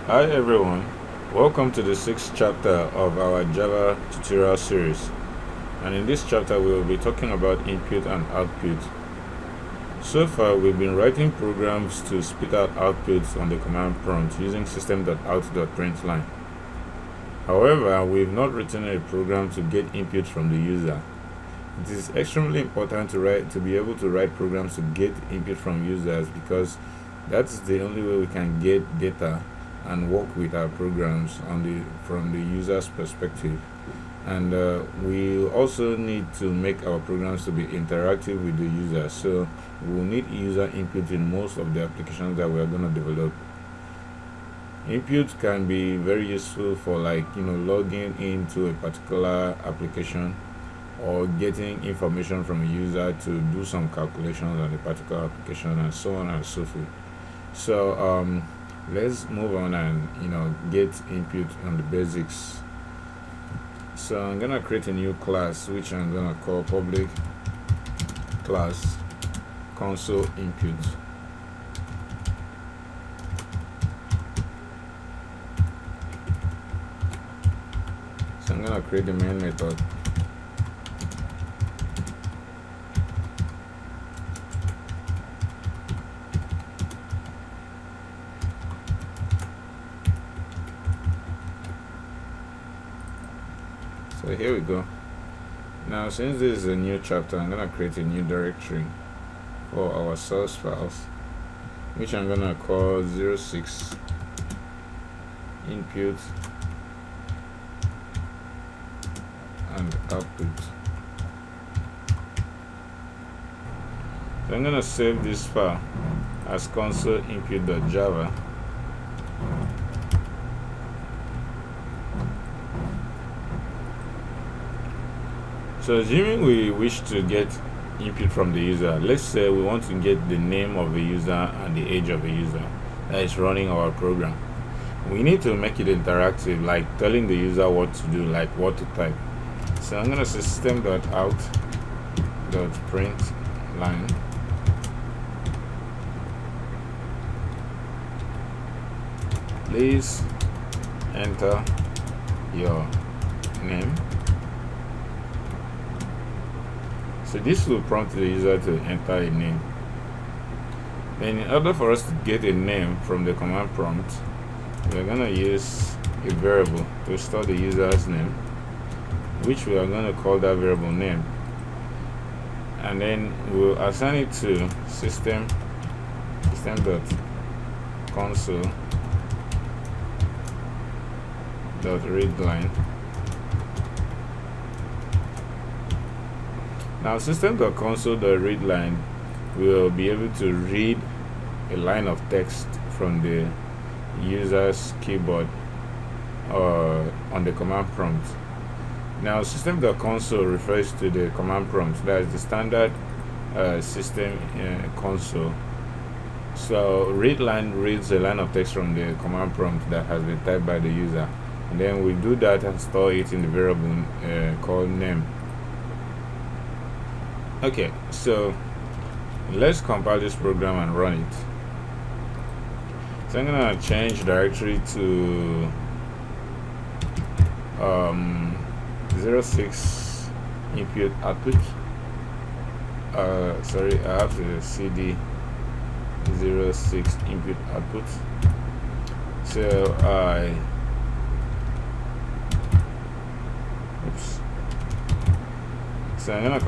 Hi everyone, welcome to the sixth chapter of our Java tutorial series, and in this chapter we will be talking about input and output. So far we've been writing programs to spit out outputs on the command prompt using system.out.println. However, we've not written a program to get input from the user. It is extremely important to be able to write programs to get input from users, because that's the only way we can get data and work with our programs from the user's perspective. And we also need to make our programs to be interactive with the user, so we will need user input in most of the applications that we are going to develop. Input can be very useful for logging into a particular application or getting information from a user to do some calculations on a particular application, and so on and so forth. So let's move on and get input on the basics. So I'm gonna create a new class which I'm gonna call public class console input. So I'm gonna create the main method. So here we go. Now, since this is a new chapter, I'm gonna create a new directory for our source files, which I'm gonna call 06 input and output. So I'm gonna save this file as console input.java. So assuming we wish to get input from the user, let's say we want to get the name of the user and the age of the user that is running our program. We need to make it interactive, like telling the user what to do, like what to type. So I'm gonna say system.out.println please enter your name. So this will prompt the user to enter a name. Then in order for us to get a name from the command prompt, we're going to use a variable to store the user's name, which we are going to call that variable name. And then we'll assign it to system.console.readline. Now system.console.readline will be able to read a line of text from the user's keyboard on the command prompt. Now system.console refers to the command prompt, that is the standard system console. So readline reads a line of text from the command prompt that has been typed by the user, and then we do that and store it in the variable called name. Okay, so let's compile this program and run it. So I'm gonna change directory to 06 input output. Sorry, I have to cd 06 input output. So So I'm gonna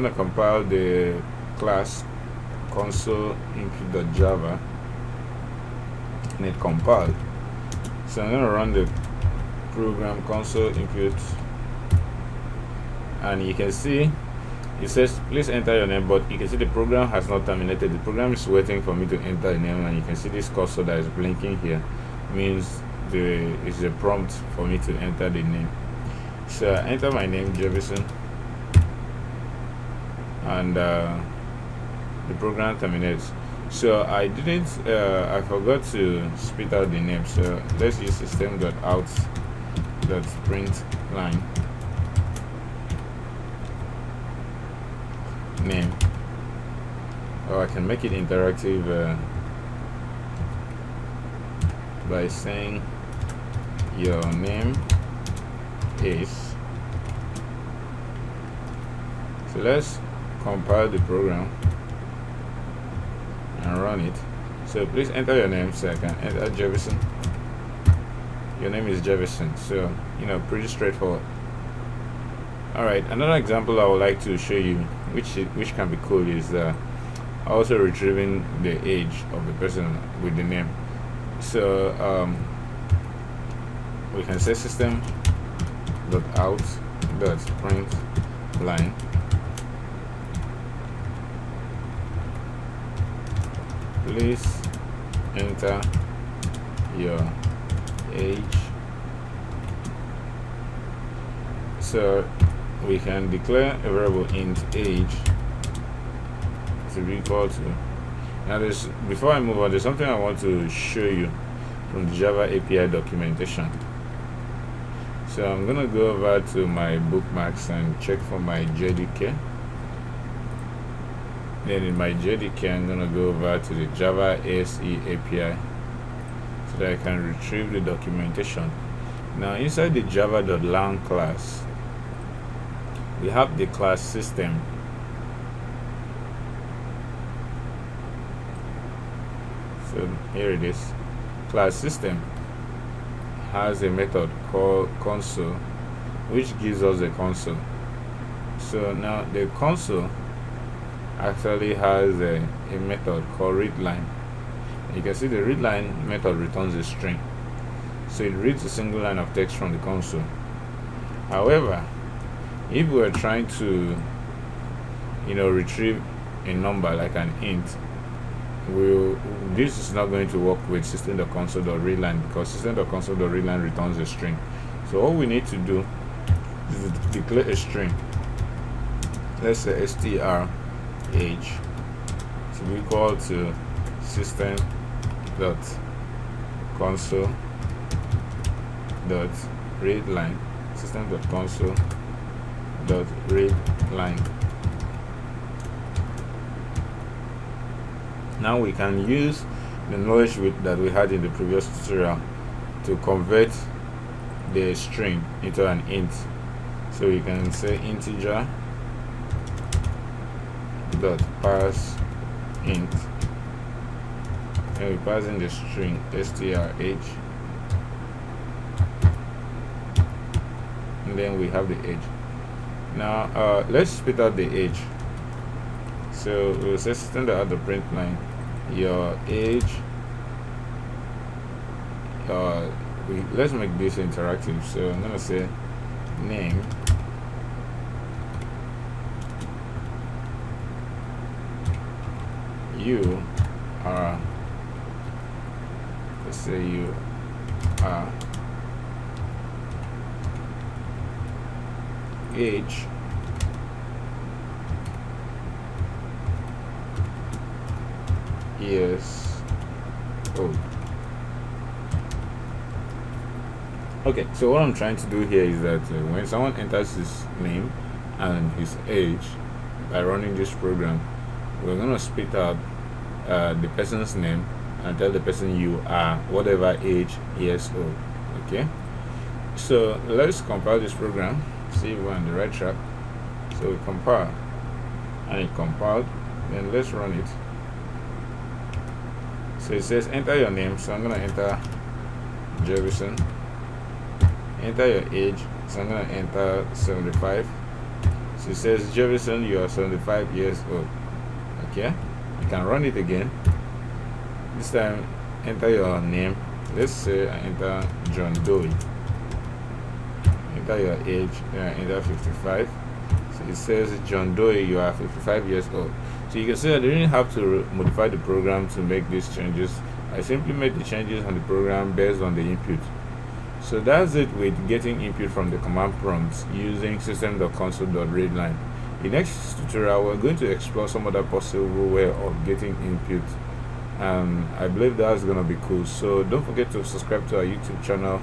compile the class console input.java, and it compiled. So I'm gonna run the program console input, and you can see it says please enter your name, but you can see the program has not terminated. The program is waiting for me to enter a name, and you can see this cursor that is blinking here means it's a prompt for me to enter the name. So I enter my name, Jefferson, and the program terminates. So I forgot to spit out the name. So let's use system.out.println name. or I can make it interactive by saying your name is. So let's compile the program and run it. So please enter your name. So I can enter Jefferson. Your name is Jefferson, so pretty straightforward. Alright, another example I would like to show you, which can be cool, is also retrieving the age of the person with the name. So we can say system.out.println please enter your age. So we can declare a variable int age to be equal to. Now before I move on, there's something I want to show you from the Java API documentation. So I'm gonna go over to my bookmarks and check for my JDK. Then in my JDK, I'm gonna go over to the Java ASE API so that I can retrieve the documentation. Now inside the java.lang class, we have the class system. So here it is. Class system has a method called console, which gives us a console. So now the console actually has a method called readLine. You can see the readLine method returns a string, so it reads a single line of text from the console. However, if we are trying to retrieve a number like an int, this is not going to work with system.console.readline, because system.console.readline returns a string. So all we need to do is declare a string. Let's say str age to be equal to system.console.readline, system.console.readline. Now we can use the knowledge that we had in the previous tutorial to convert the string into an int. So we can say integer dot parse int, and we pass in the string strh, and then we have the age. Now let's spit out the age. So we'll say system.out.println your age. Let's make this interactive. So I'm gonna say name you are, let's say you are age years old. Okay, so what I'm trying to do here is that when someone enters his name and his age by running this program, we're going to spit out the person's name and tell the person you are whatever age years old. Okay, so let's compile this program, see if we're on the right track. So we compile, and it compiled. Then let's run it. So it says enter your name, so I'm going to enter Jefferson. Enter your age, so I'm going to enter 75. So it says Jefferson, you are 75 years old. Okay, you can run it again. This time enter your name. Let's say I enter John Doe. Enter your age, enter 55. So it says John Doe, you are 55 years old. So you can see I didn't have to modify the program to make these changes. I simply made the changes on the program based on the input. So that's it with getting input from the command prompt using system.console.readline. In the next tutorial, we're going to explore some other possible way of getting input. I believe that's going to be cool. So don't forget to subscribe to our YouTube channel.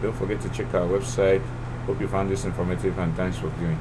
Don't forget to check our website. Hope you found this informative, and thanks for viewing.